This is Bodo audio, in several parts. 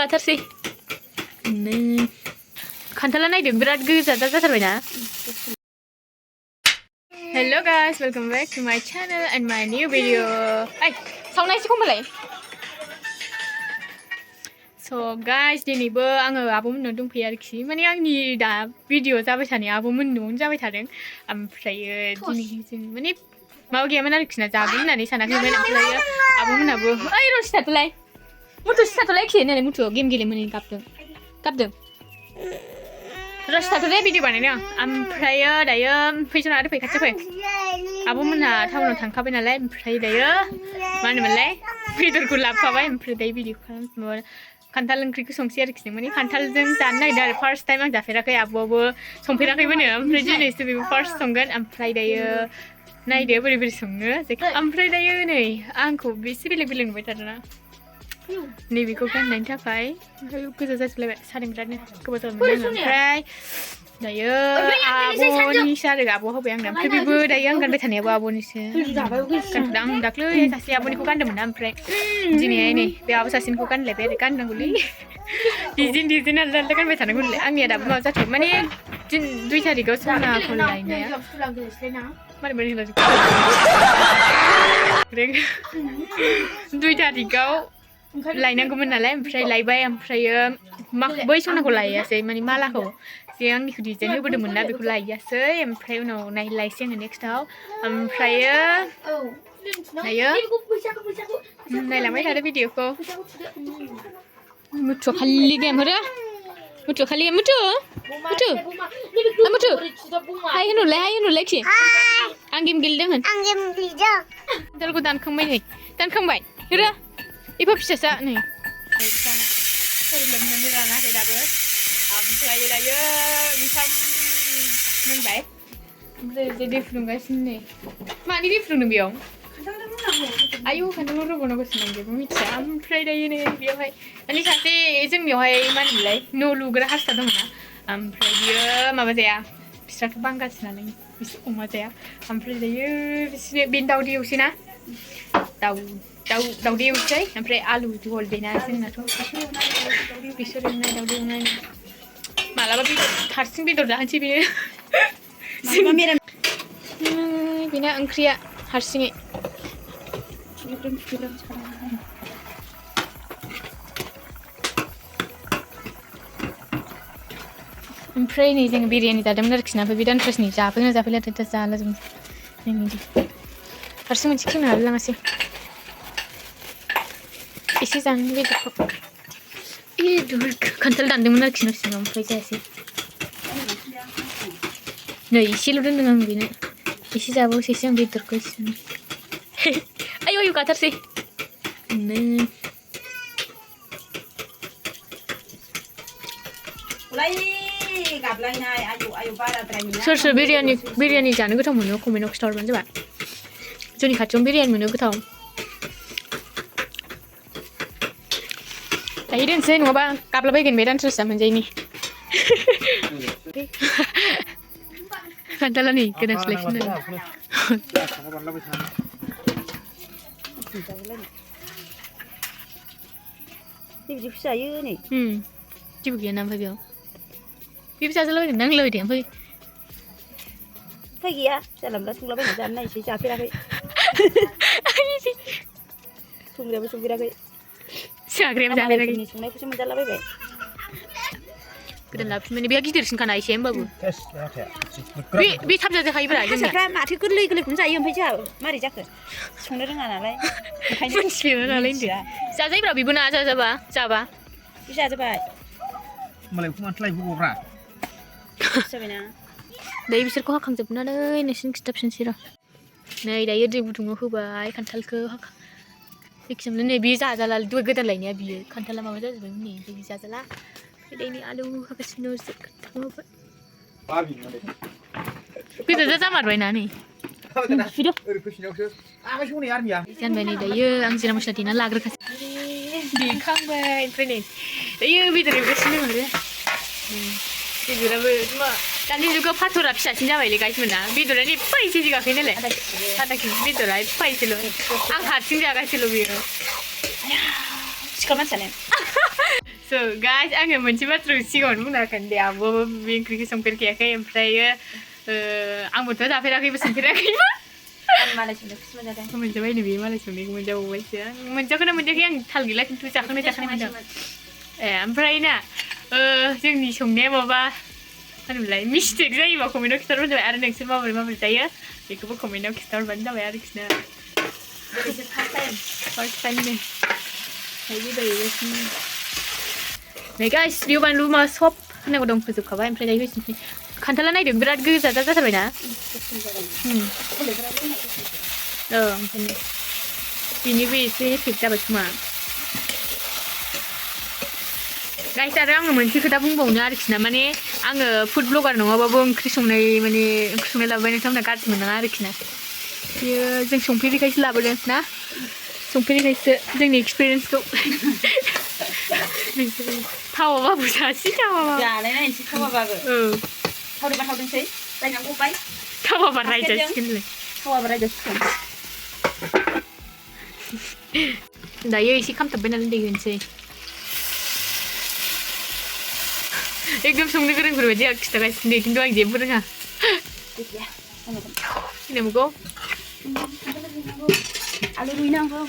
गाथारसै खान्थाला नायदों बिराद गोजा जाथारबायना Hello guys, welcome back to my channel and my new video. Ay, sauna isi kumbalai. So guys, dinaiबो आङो आब'मोननाव दंफैयो आरोखि माने आंनि दा भिडिअ जाबाय थानाय आब'मोननावनो जाबाय थादों ओमफ्रायो दिनै जों माने माबा गैयामोन आरोखि ना जागोन होननानै सानाखैमोन ओमफ्रायो आब'मोननाबो ओइ र' सिथाथ'लाय सिथाथ'लाय खि होननानै मुथुआव गेम गेलेमोन गाबदों र' सिथाथ'लाय भिडिअ बानायनो ओमफ्रायो दायो फैसना आरो खाथियाव फै आब'मोनहा टाउनाव थांखाबाय नालाय ओमफ्राय दायो मा होनोमोनलाय बेदरखौ लाबोफाबाय ओमफ्राय दायो भिडिअ खालाम खान्थाल ओंख्रिखौ संसै आरोखि माने खान्थालजों जानो नागिरदों आरो फार्स्ट टाइम आं जाफेराखै आब'आबो संफेराखैमोनो ओमफ्राय दिनैसो बेबो फार्स्ट संगोन ओमफ्राय दायो नायदो बोरै बोरै सङो ओमफ्राय दायो नै आंखौ बेसे बेलेग बेलेग नुबाय थादोंना नैबेखौ गाननायनि थाखाय गोजा जाजोबलायबाय सादों बिरादनो गोबाव जाबाय ओमफ्राय दायो आब'निसो आरो आब'आ होबाय आंनो ओमफ्राय बेबो दायो आं गानबाय थानायाबो आब'निसो आं दाख्लै सासे आब'निखौ गानदोंमोन ओमफ्राय दिनैहाय नै बे आब' सासेनिखौ गानलायबाय आरो गाननांगौलै डिजाइन आलदा आलदा गानबाय थानांगौ होनलाय आंनिया दाबो माबा जाथ'बाय माने 2 तारिखआव सनाखौ लायनाया मारै मारै होनला 2 तारिखआव लायनांगौमोन नालाय ओमफ्राय लायबाय ओमफ्रायो बै सनाखौ लायासै माने मालाखौ जे आंनिखौ डिजाइन होबोदोंमोन ना बेखौ लायासै ओमफ्राय उनाव लायसै आङो नेक्स्टआव ओमफ्रायो दायो नायलांबाय थादो भिडिअखौ मुथुआ खालि गेम होरो मुथुआ खालि गेम मुथु हाय होनहरलाय खि आं गेम गेलेदों खान्थालखौ दानखांबाय नै दानखांबाय होरो इफा फिसासा नै लोमनानै रानाखै दाबो ओमफ्राय दायो ओंखाम मोनबाय ओमफ्राय दै फुदुंगासिनो नै मानि दै फुदुंदों बेयाव आयु खान्थाल रुबावनांगौसो आं जेबो मिथिया ओमफ्राय दायो नै बेयावहाय माने सासे जोंनियावहाय मा होनोमोनलाय न' लुग्रा हारसा दङ ना ओमफ्राय बियो माबा जाया बिस्राथ' बांगालसो नालाय बिसोर अमा जाया ओमफ्राय दायो बिसोरनो बेनो दाउदै एवसै ना दाउदै एवसै ओमफ्राय आलु जहल बेना जोंनाथ' बिसोर एवनाय दाउदै एवनाय मालाबा हारसिं बेदर जाहोनोसै बेना ओंख्रिया हारसिङै ओमफ्राय नै जों बिरियानि जादोंमोन आरोखि ना ओमफ्राय बे दानफ्रासनि जाफैना जाला जों हारसिं मोनसे खेवनो हालाङासै एसे जानो बेदरखौ खान्थाल दानदोंमोन आरोखि न' सिङाव ओमफ्राय जायासै नै एसेल' दोनदों आं बेनो एसे जाबावसैसो आं बेदरखौ एसे आयु गाथारसै सोर बिरियानि जानो गोथाव मोनो कमेन्टआव खिन्थाहरबानो जाबाय जोंनि खाथियावनो बिरियानि मोनो गोथाव दायो दोनसै नङाबा गाबलाबायगोन बे दानस्रासा मोनजायैनि खान्थाला नै गोदानस्लायफिनो बिदिखौ जायो नै जेबो गैयाना ओमफ्राय बेयाव बेबो जाजालाबायगोन नांलायबाय दे उफाय गैया जानला मोनला संलाबायना जानो नायसै जाफेराखै संफेराखै जाग्रायाबो जाफेराखै संनायखौसो मोनजालाबायबाय गोदान लाबोफिनबाय बेहा गिदिरसिनखाना एसे होमबाबो बे थाब जाजाखायोब्रा हारसाफ्रा माथो गोरलैखौनो जायो ओमफ्राय जोंहा मारै जाखो संनो रोङा नालाय मिथिफेरा नालाय जाजायोब्रा बेबो ना जाबा बे जाजोबबाय मालायखौ माथो लायबावब्रा जाबायना दायो बिसोरखौ हाखांजोबनानै नोंसिनो खिथाफिनसै र' नै दायो दै गुदुङाव होबाय खान्थालखौ जायखिजाया नै बे जाजाला गोदान लायनाया बियो खान्थाला माबा जाजोबबायमोन नै बे जाजाला दायनि आलु होगासिनो बेदर जामारबायना नै जानबाय नै दायो आं जिरा मस्ला देना लाग्रोखासै देखांबाय ओमफ्राय नै दायो बेदर एवगासिनो दं आरो बेदराबो दानि जुगाव फाथरा फिसासिन जाबायलै गाइसमोना बेदरानो एफा एसे जिगाखै नालाय आधा केजि बेदरा एफा एसेल' आं हारसिं जागासिल' बेयो सिख्ला मानसियानो So guys आङो मोनसे बाथ्रा सिगाङावनो बुंनो हागोन दे आंबो बे ओंख्रिखौ संफेरखायाखै ओमफ्रायो आंबोथ' जाफेराखैबो संफेराखैबो आं मालाय संनाय खौसो मोनजादों मोनजाबाय नै बे मालाय संनायखौ मोनजाबावबायसो आं मोनजाखोना मोनजायाखै आं थाल गैला खिन्थु जाखांनाय मोनदों ए ओमफ्राय ना जोंनि संनाया माबा होनोमोनलाय मिस्टेक जायोबा कमेन्टआव खिन्थाहरबानो जाबाय आरो नोंसोर माबोरै जायो बेखौबो कमेन्टआव खिन्थाहरबानो जाबाय आरोखि ना फार्स्ट टाइम नै थाइजौ दायगासिनो नै गाइस बेयाव बानलु माबा सब होनांगौ दं फोजोबखाबाय ओमफ्राय दायो होसिनसै खान्थाला नायदों बिराद गोजा जाथारबायना ओंखायनो बेनिबो एसे एफेक्ट जाबाय खोमा गाइस आरो आङो मोनसे खोथा बुंबावनो आरोखि ना माने आङो फुड ब्लगार नङाबाबो ओंख्रि संनाय लाबोबाय नोंथांमोना गाज्रि मोननाङा आरोखि ना बेयो जों संफेरिखायसो लाबोदों ना संफेरिखायसो जोंनि एक्सपिरियेन्सखौ थावाबाबो जासै थावाबाबो जानाय नायनोसै थावाबाबो थावदोंबा थावदोंसै रायनांगौ बाय थावाबा रायजासिगोनलै थावाबा रायजासिगोन दायो एसे खामथाबबाय नालाय दै होनोसै एकदम संनो गोरोंफोर बायदि आं खिन्थागासिनो दे खिन्थु आं जेबो रोङा नंगौ आलु रुइनांगौ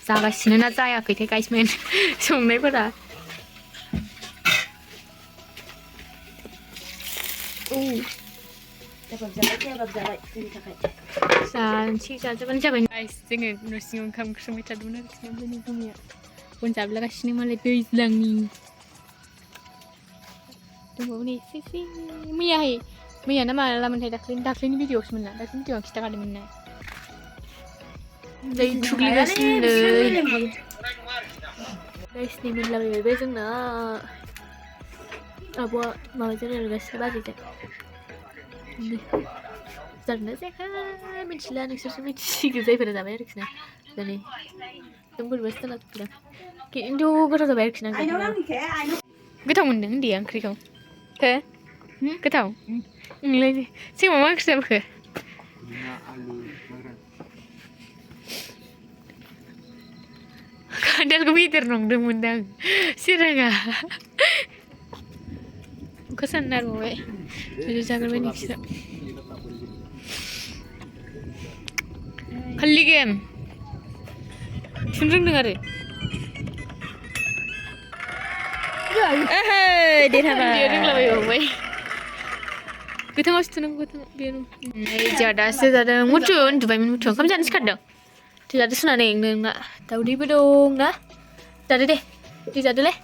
जागासिनो ना जायाखैथाय गाइसमोन संनायफोरा जानोसै जाजाबानो जाबाय गाइस जोङो न' सिङाव ओंखाम ओंख्रि संबाय थादोंमोन आरोखि ना जोंनि बिमाया बन जाब्लागासिनो मालाय दैज्लांनि दंबावो नै एसे मैया ना मालामोनथाय दाख्लैनि भिडिअ'आवसोमोन ना दाख्लैनि भिडिअ'आव खिन्थाखादोंमोन ना दै थुग्लिगासिनो गाइसनि मोनलाबायबाय बे जोंना आब'आ माबाजों रायज्लायगासिनो बाजैजों जादोंना जायाखै मिथिला नोंसोरसो मिथिसिगौ जायफोरा जाबाय आरोखि ना जाने एकदम बोरैबासो जालाजोबदों खिन्थु गोथाव जाबाय आरोखि ना गोथाव मोनदों उन्दैया ओंख्रिखौ हो गोथाव नोंलाय सिगाङाव मा ओंख्रि जाबोखो खान्थालखौ बेदर नंदोंमोनदां सोराङा अखा सान नारबावबाय बिदि जाग्रोबाय नोंसोर खालि गेम थुनो रोंदों आरो देरहाबाय रोंलाबायबावबाय गोथाङावसो थुनांगौ जोंहा दासो जादों मुथु उन्दुबायमोन मुथु ओंखाम जानो सिखारदों दै जादो सुनानै नोंना दाउदैबो दं ना जादो दे दै जादोलै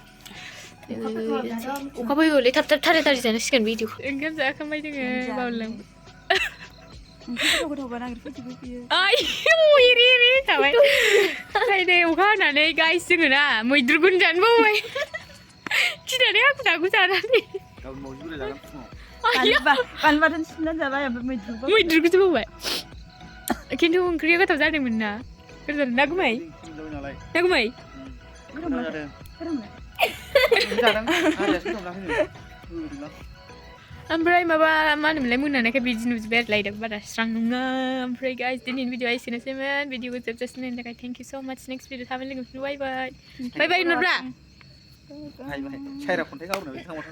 अखा फैगौलै थाब थारि जानांसिगोन भिडिअ ओंखाम जाखांबाय जोङो बावलां गोथावबा नागिरफैजोबो बियो आयौ एरे जाबाय नै अखा हानानै गाइस जोङो ना मैद्रुखौनो जानो बावबाय गिनानै आंखौ नाखौ जानानै बानलु बाथोन सिफ्लेनानै जाबाय ओमफ्राय मैद्रुखौसो बावबाय खिन्थु ओंख्रिया गोथाव जादोंमोन ना ना गुमै ओमफ्राय माबा मा होनोमोनलाय मोनानायखाय बिदि नुजोब्बाय आरो लाइटआबो बारा स्रां नङा ओमफ्राय गाइस दिनैनि भिडिअआ एसेनोसैमोन भिडिअखौ जोबजासिम नायनो थाखाय थेंक इउ स' माच नेक्स्ट भिडिअ थाबैनो लोगो मोनफिनगोन बाय बाय होनहरब्रा सायरा खन्थाइ गावनो थांबाय